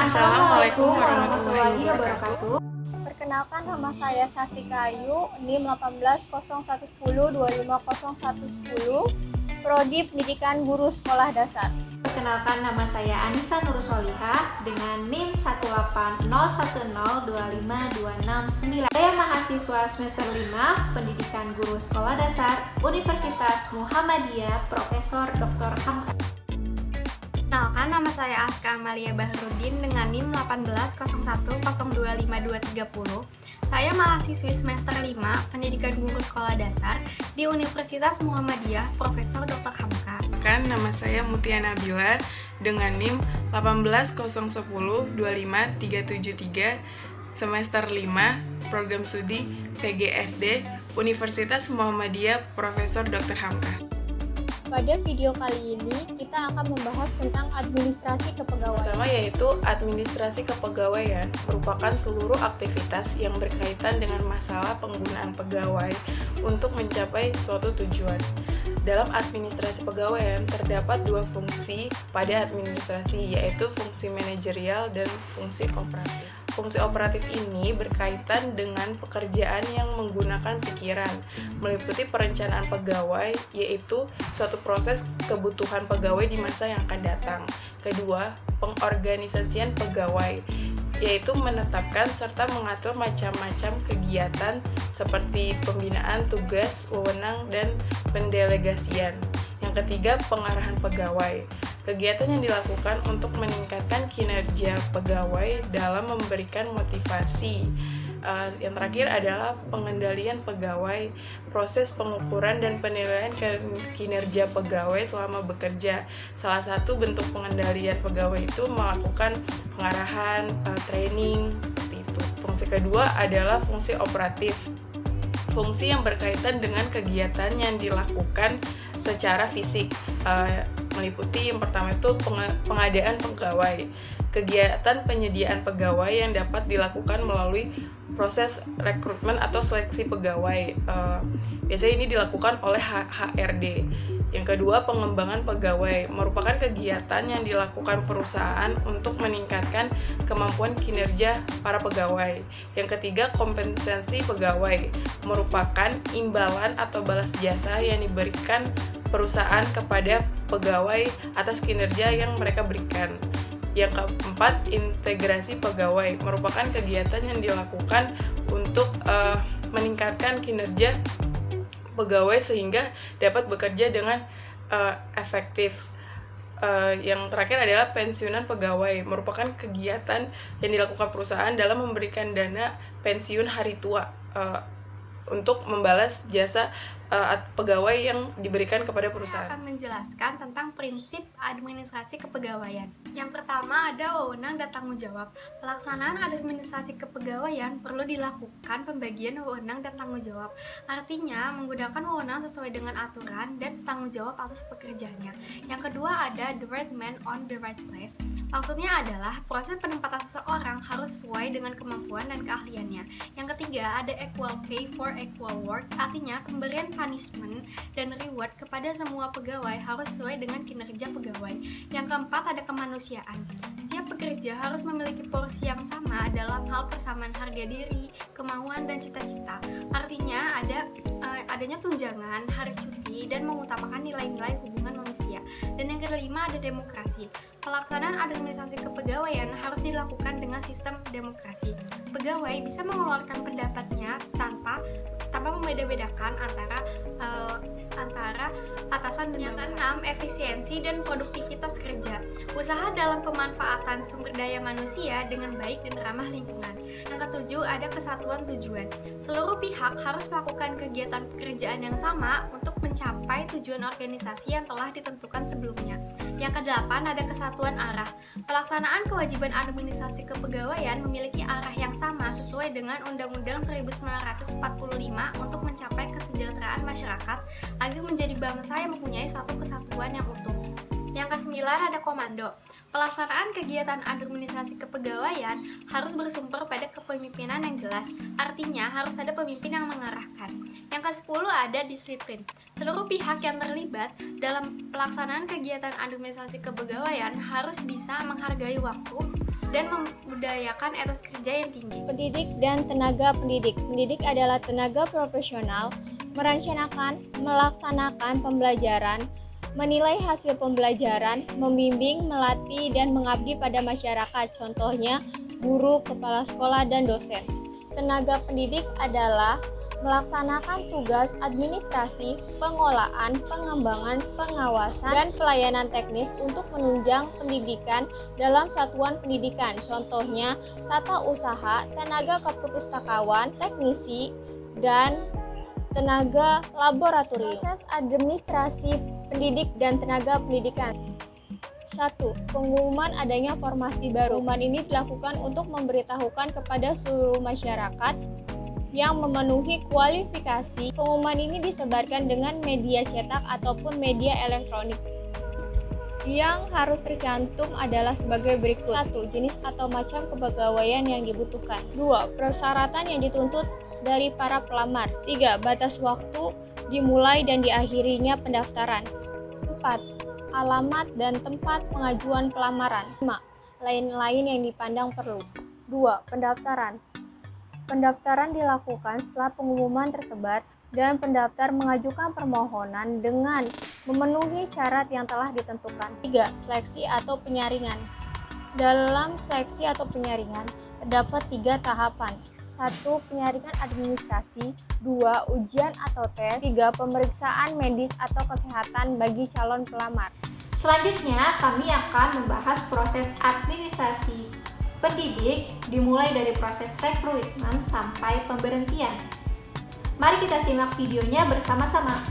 Assalamualaikum warahmatullahi wabarakatuh. Perkenalkan, nama saya Safika Ayu, NIM 180110250110, Prodi Pendidikan Guru Sekolah Dasar. Perkenalkan, nama saya Anissa Nursolihah dengan NIM 18010252669. Saya mahasiswa semester 5 Pendidikan Guru Sekolah Dasar Universitas Muhammadiyah Profesor Dr. Hamka. Perkenalkan, nama saya Aska Amalia Bahrudin dengan NIM 18010252230. Saya mahasiswi semester 5 Pendidikan Guru Sekolah Dasar di Universitas Muhammadiyah Profesor Dr. Hamka. Nama saya Mutia Nabila dengan NIM 180102533, semester 5, program studi PGSD, Universitas Muhammadiyah Profesor Dr. Hamka. Pada video kali ini, kita akan membahas tentang administrasi kepegawaian. Pertama yaitu administrasi kepegawaian merupakan seluruh aktivitas yang berkaitan dengan masalah penggunaan pegawai untuk mencapai suatu tujuan. Dalam administrasi pegawaian terdapat dua fungsi pada administrasi, yaitu fungsi manajerial dan fungsi operatif. Fungsi operatif ini berkaitan dengan pekerjaan yang menggunakan pikiran, meliputi perencanaan pegawai, yaitu suatu proses kebutuhan pegawai di masa yang akan datang. Kedua, pengorganisasian pegawai, yaitu menetapkan serta mengatur macam-macam kegiatan seperti pembinaan tugas, wewenang, dan pendelegasian. Yang ketiga, pengarahan pegawai. Kegiatan yang dilakukan untuk meningkatkan kinerja pegawai dalam memberikan motivasi. Yang terakhir adalah pengendalian pegawai, proses pengukuran dan penilaian kinerja pegawai selama bekerja. Salah satu bentuk pengendalian pegawai itu melakukan pengarahan, training, seperti itu. Fungsi kedua adalah fungsi operatif. Fungsi yang berkaitan dengan kegiatan yang dilakukan secara fisik, meliputi yang pertama itu pengadaan pegawai. Kegiatan penyediaan pegawai yang dapat dilakukan melalui proses rekrutmen atau seleksi pegawai. Biasanya ini dilakukan oleh HRD. Yang kedua, pengembangan pegawai merupakan kegiatan yang dilakukan perusahaan untuk meningkatkan kemampuan kinerja para pegawai. Yang ketiga, kompensasi pegawai merupakan imbalan atau balas jasa yang diberikan perusahaan kepada pegawai atas kinerja yang mereka berikan. Yang keempat, integrasi pegawai merupakan kegiatan yang dilakukan untuk meningkatkan kinerja pegawai sehingga dapat bekerja dengan efektif. Yang terakhir adalah pensiunan pegawai, merupakan kegiatan yang dilakukan perusahaan dalam memberikan dana pensiun hari tua untuk membalas jasa pegawai yang diberikan kepada perusahaan. Saya akan menjelaskan tentang prinsip administrasi kepegawaian. Yang pertama ada wewenang dan tanggung jawab. Pelaksanaan administrasi kepegawaian perlu dilakukan pembagian wewenang dan tanggung jawab. Artinya menggunakan wewenang sesuai dengan aturan dan tanggung jawab atas pekerjaannya. Yang kedua ada the right man on the right place. Maksudnya adalah proses penempatan seseorang harus sesuai dengan kemampuan dan keahliannya. Yang ketiga ada equal pay for equal work. Artinya pemberian punishment dan reward kepada semua pegawai harus sesuai dengan kinerja pegawai. Yang keempat ada kemanusiaan. Setiap pekerja harus memiliki porsi yang sama dalam hal persamaan harga diri, kemauan, dan cita-cita. Artinya adanya tunjangan, hari cuti, dan mengutamakan nilai-nilai hubungan manusia. Dan yang kelima ada demokrasi. Pelaksanaan administrasi kepegawaian harus dilakukan dengan sistem demokrasi. Pegawai bisa mengeluarkan pendapatnya tanpa membeda-bedakan antara atasan dan yang keenam, efisiensi dan produktivitas kerja. Usaha dalam pemanfaatan sumber daya manusia dengan baik dan ramah lingkungan. Yang ketujuh ada kesatuan tujuan. Seluruh pihak harus melakukan kegiatan pekerjaan yang sama untuk mencapai tujuan organisasi yang telah ditentukan sebelumnya. Yang kedelapan ada kesatuan arah. Pelaksanaan kewajiban administrasi kepegawaian memiliki arah yang sama sesuai dengan Undang-Undang 1945 untuk mencapai kesejahteraan masyarakat agar menjadi bangsa yang mempunyai satu kesatuan yang utuh. Yang kesembilan ada komando. Pelaksanaan kegiatan administrasi kepegawaian harus bersumber pada kepemimpinan yang jelas. Artinya harus ada pemimpin yang mengarahkan. Yang ke-10 ada disiplin. Seluruh pihak yang terlibat dalam pelaksanaan kegiatan administrasi kepegawaian harus bisa menghargai waktu, dan membudayakan etos kerja yang tinggi. Pendidik dan tenaga pendidik. Pendidik adalah tenaga profesional, merencanakan, melaksanakan pembelajaran, menilai hasil pembelajaran, membimbing, melatih, dan mengabdi pada masyarakat. Contohnya, guru, kepala sekolah, dan dosen. Tenaga pendidik adalah melaksanakan tugas administrasi, pengolahan, pengembangan, pengawasan, dan pelayanan teknis untuk menunjang pendidikan dalam satuan pendidikan. Contohnya, tata usaha, tenaga keperpustakawan, teknisi, dan tenaga laboratorium. Proses administrasi pendidik dan tenaga pendidikan. 1. Pengumuman adanya formasi baru. Pengumuman ini dilakukan untuk memberitahukan kepada seluruh masyarakat yang memenuhi kualifikasi. Pengumuman ini disebarkan dengan media cetak ataupun media elektronik. Yang harus tercantum adalah sebagai berikut. 1. Jenis atau macam kepegawaian yang dibutuhkan. 2. Persyaratan yang dituntut dari para pelamar. 3. Batas waktu dimulai dan diakhirinya pendaftaran. 4. Alamat dan tempat pengajuan pelamaran. 5. Lain-lain yang dipandang perlu. 2. Pendaftaran. Pendaftaran dilakukan setelah pengumuman tersebar dan pendaftar mengajukan permohonan dengan memenuhi syarat yang telah ditentukan. 3. Seleksi atau penyaringan. Dalam seleksi atau penyaringan terdapat 3 tahapan. 1. Penyaringan administrasi. 2. Ujian atau tes. 3. Pemeriksaan medis atau kesehatan bagi calon pelamar. Selanjutnya, kami akan membahas proses administrasi pendidik dimulai dari proses rekrutmen sampai pemberhentian. Mari kita simak videonya bersama-sama.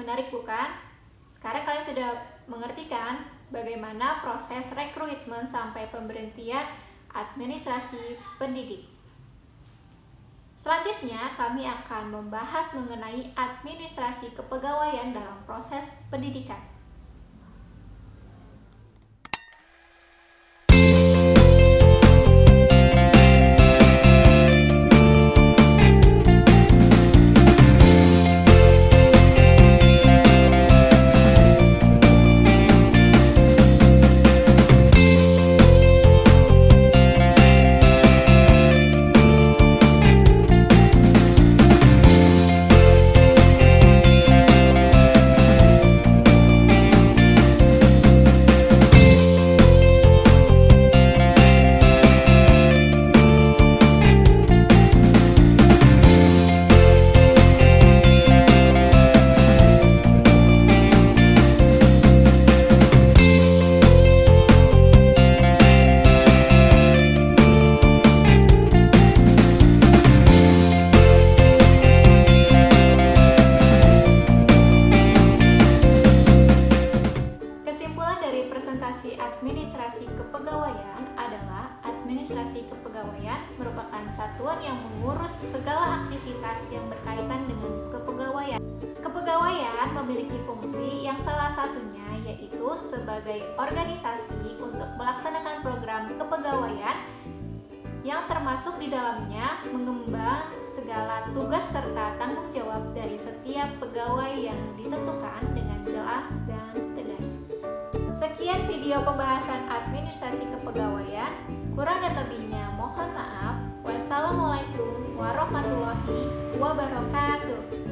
Menarik bukan? Sekarang kalian sudah mengerti kan bagaimana proses rekrutmen sampai pemberhentian administrasi pendidik. Selanjutnya, kami akan membahas mengenai administrasi kepegawaian dalam proses pendidikan. aktivitas yang berkaitan dengan kepegawaian. Kepegawaian memiliki fungsi yang salah satunya yaitu sebagai organisasi untuk melaksanakan program kepegawaian yang termasuk di dalamnya mengemban segala tugas serta tanggung jawab dari setiap pegawai yang ditentukan dengan jelas dan tegas. Sekian video pembahasan administrasi kepegawaian. Kurang dan lebihnya mohon maaf. Wassalamualaikum warahmatullahi wabarakatuh.